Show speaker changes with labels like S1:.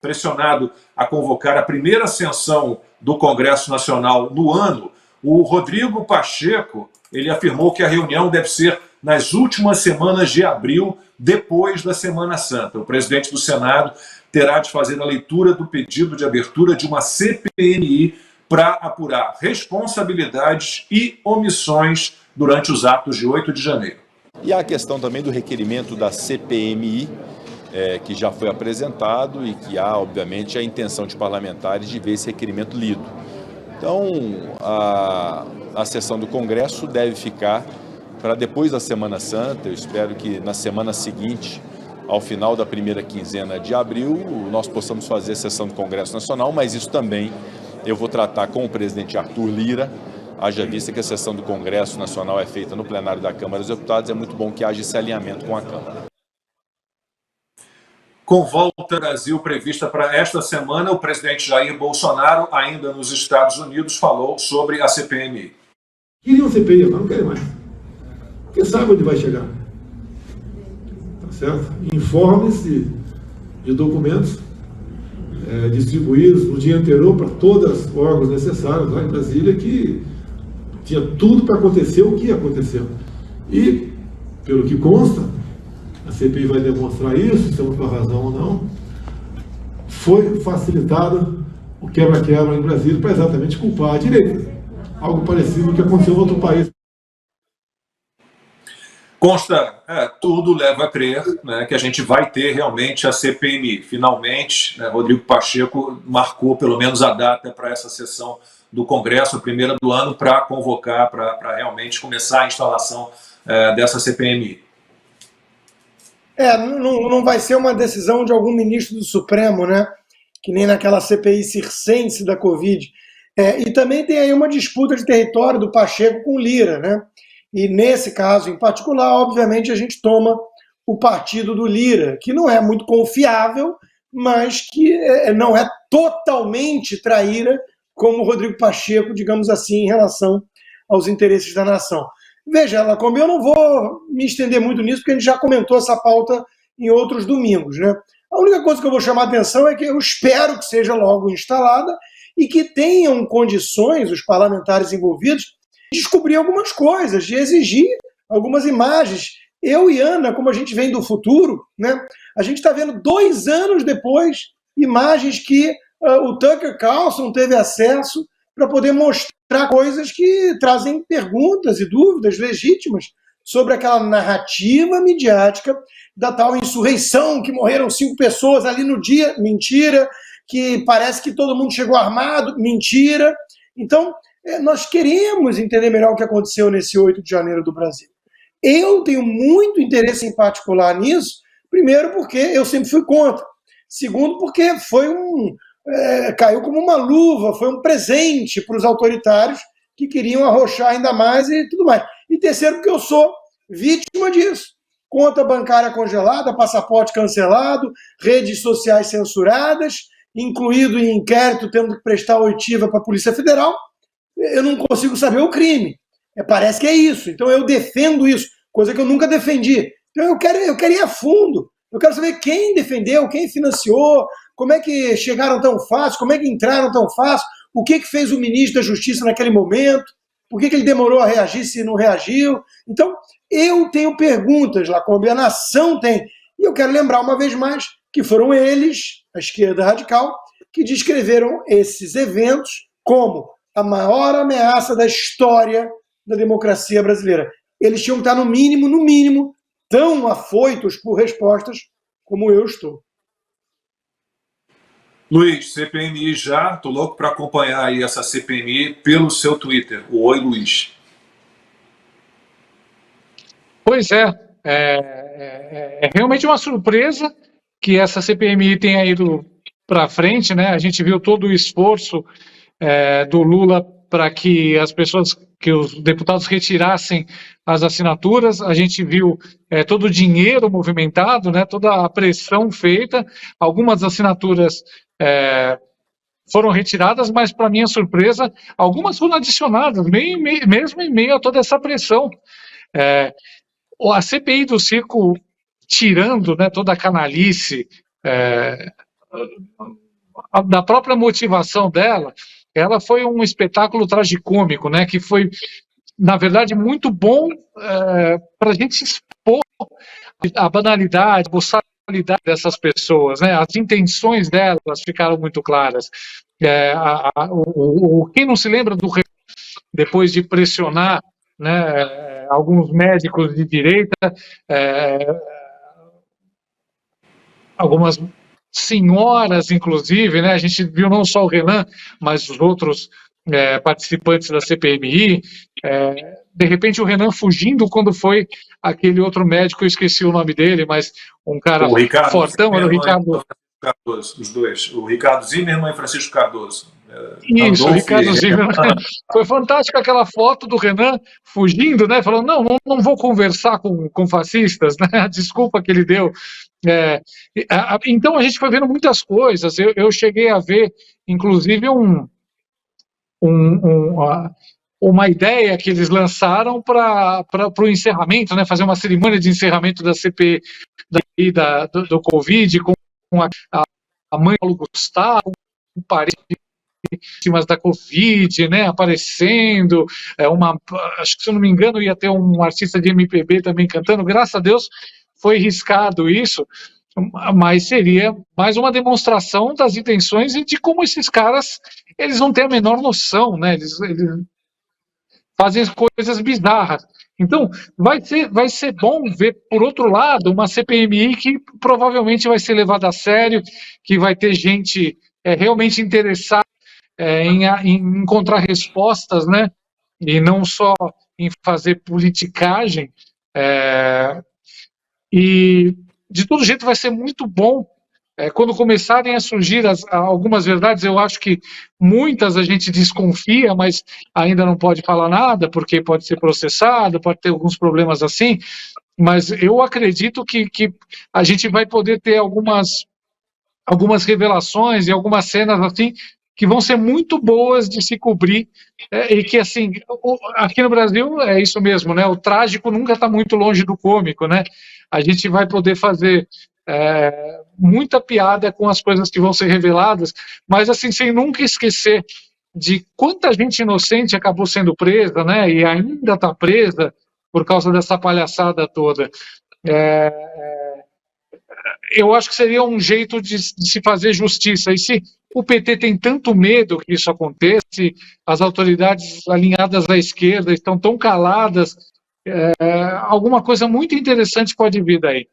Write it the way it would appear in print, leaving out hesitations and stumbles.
S1: pressionado a convocar a primeira sessão do Congresso Nacional no ano, o Rodrigo Pacheco ele afirmou que a reunião deve ser nas últimas semanas de abril, depois da Semana Santa. O presidente do Senado terá de fazer a leitura do pedido de abertura de uma CPMI para apurar responsabilidades e omissões durante os atos de 8 de janeiro.
S2: E há a questão também do requerimento da CPMI, que já foi apresentado e que há, obviamente, a intenção de parlamentares de ver esse requerimento lido. Então, a sessão do Congresso deve ficar para depois da Semana Santa. Eu espero que na semana seguinte, ao final da primeira quinzena de abril, nós possamos fazer a sessão do Congresso Nacional, mas isso também eu vou tratar com o presidente Arthur Lira. Haja vista que a sessão do Congresso Nacional é feita no plenário da Câmara dos Deputados, é muito bom que haja esse alinhamento com a Câmara.
S1: Com volta ao Brasil prevista para esta semana, o presidente Jair Bolsonaro, ainda nos Estados Unidos, falou sobre a CPMI.
S3: Queriam CPI, mas não querem mais. Porque sabe onde vai chegar. Tá certo? Informes de documentos distribuídos no dia anterior para todos os órgãos necessários lá em Brasília, que tinha tudo para acontecer o que aconteceu. E, pelo que consta, a CPI vai demonstrar isso, se é uma razão ou não, foi facilitado o quebra-quebra em Brasília para exatamente culpar a direita. Algo parecido com o que aconteceu em outro país.
S1: Consta, tudo leva a crer, né, que a gente vai ter realmente a CPMI. Finalmente, Rodrigo Pacheco marcou pelo menos a data para essa sessão do Congresso, a primeira do ano, para convocar, para realmente começar a instalação dessa CPMI.
S4: Não vai ser uma decisão de algum ministro do Supremo, né? Que nem naquela CPI circense da Covid. E também tem aí uma disputa de território do Pacheco com o Lira, né? E nesse caso em particular, obviamente, a gente toma o partido do Lira, que não é muito confiável, mas que não é totalmente traíra, como o Rodrigo Pacheco, digamos assim, em relação aos interesses da nação. Veja, Lacombe, eu não vou me estender muito nisso, porque a gente já comentou essa pauta em outros domingos, né? A única coisa que eu vou chamar a atenção é que eu espero que seja logo instalada e que tenham condições, os parlamentares envolvidos, de descobrir algumas coisas, de exigir algumas imagens. Eu e Ana, como a gente vem do futuro, né? A gente está vendo 2 anos depois imagens que o Tucker Carlson teve acesso para poder mostrar coisas que trazem perguntas e dúvidas legítimas sobre aquela narrativa midiática da tal insurreição, que morreram 5 pessoas ali no dia, mentira, que parece que todo mundo chegou armado, mentira. Então, nós queremos entender melhor o que aconteceu nesse 8 de janeiro do Brasil. Eu tenho muito interesse em particular nisso, primeiro porque eu sempre fui contra, segundo porque caiu como uma luva, foi um presente para os autoritários que queriam arrochar ainda mais e tudo mais. E terceiro, porque eu sou vítima disso. Conta bancária congelada, passaporte cancelado, redes sociais censuradas, incluído em inquérito tendo que prestar oitiva para a Polícia Federal. Eu não consigo saber o crime. Parece que é isso. Então eu defendo isso, coisa que eu nunca defendi. Então eu quero ir a fundo. Eu quero saber quem defendeu, quem financiou, como é que chegaram tão fácil, como é que entraram tão fácil, o que fez o ministro da Justiça naquele momento, por que ele demorou a reagir se não reagiu. Então, eu tenho perguntas, Lacombe, a nação tem. E eu quero lembrar uma vez mais que foram eles, a esquerda radical, que descreveram esses eventos como a maior ameaça da história da democracia brasileira. Eles tinham que estar, no mínimo, tão afoitos por respostas como eu estou.
S1: Luiz, CPMI já, estou louco para acompanhar aí essa CPMI pelo seu Twitter, o Oi Luiz.
S5: Pois é realmente uma surpresa que essa CPMI tenha ido para frente, né? A gente viu todo o esforço do Lula para que os deputados retirassem as assinaturas, a gente viu todo o dinheiro movimentado, né, toda a pressão feita, algumas assinaturas foram retiradas, mas para minha surpresa, algumas foram adicionadas, mesmo em meio a toda essa pressão. A CPI do circo, tirando, né, toda a canalice da própria motivação dela, ela foi um espetáculo tragicômico, né, que foi, na verdade, muito bom para a gente expor a banalidade, a boçalidade dessas pessoas, né, as intenções delas ficaram muito claras. Quem não se lembra do depois de pressionar, né, alguns médicos de direita, algumas senhoras, inclusive, né, a gente viu não só o Renan, mas os outros participantes da CPMI, de repente o Renan fugindo quando foi aquele outro médico, eu esqueci o nome dele, mas um cara fortão, era o Ricardo...
S1: Cardoso, os dois, o Ricardo Zimmermann e Francisco Cardoso.
S5: Isso, o Ricardo Zimmermann. Foi fantástica aquela foto do Renan fugindo, né? Falando, não vou conversar com fascistas, né? A desculpa que ele deu. Então a gente foi vendo muitas coisas. Eu cheguei a ver, inclusive, uma ideia que eles lançaram para o encerramento, né? Fazer uma cerimônia de encerramento da CPI do Covid com a mãe do Gustavo, um parente vítimas da Covid, né, aparecendo, acho que, se eu não me engano, ia ter um artista de MPB também cantando. Graças a Deus foi riscado isso, mas seria mais uma demonstração das intenções e de como esses caras, eles não têm a menor noção, né, eles fazem coisas bizarras. Então, vai ser bom ver, por outro lado, uma CPMI que provavelmente vai ser levada a sério, que vai ter gente realmente interessada em encontrar respostas, né? E não só em fazer politicagem. E, de todo jeito, vai ser muito bom quando começarem a surgir algumas verdades. Eu acho que muitas a gente desconfia, mas ainda não pode falar nada, porque pode ser processado, pode ter alguns problemas assim, mas eu acredito que a gente vai poder ter algumas revelações e algumas cenas assim que vão ser muito boas de se cobrir, e que, assim, aqui no Brasil é isso mesmo, né? O trágico nunca está muito longe do cômico, né? A gente vai poder fazer muita piada com as coisas que vão ser reveladas, mas, assim, sem nunca esquecer de quanta gente inocente acabou sendo presa, né? E ainda está presa por causa dessa palhaçada toda. Eu acho que seria um jeito de se fazer justiça. E se o PT tem tanto medo que isso aconteça, as autoridades alinhadas à esquerda estão tão caladas, alguma coisa muito interessante pode vir daí.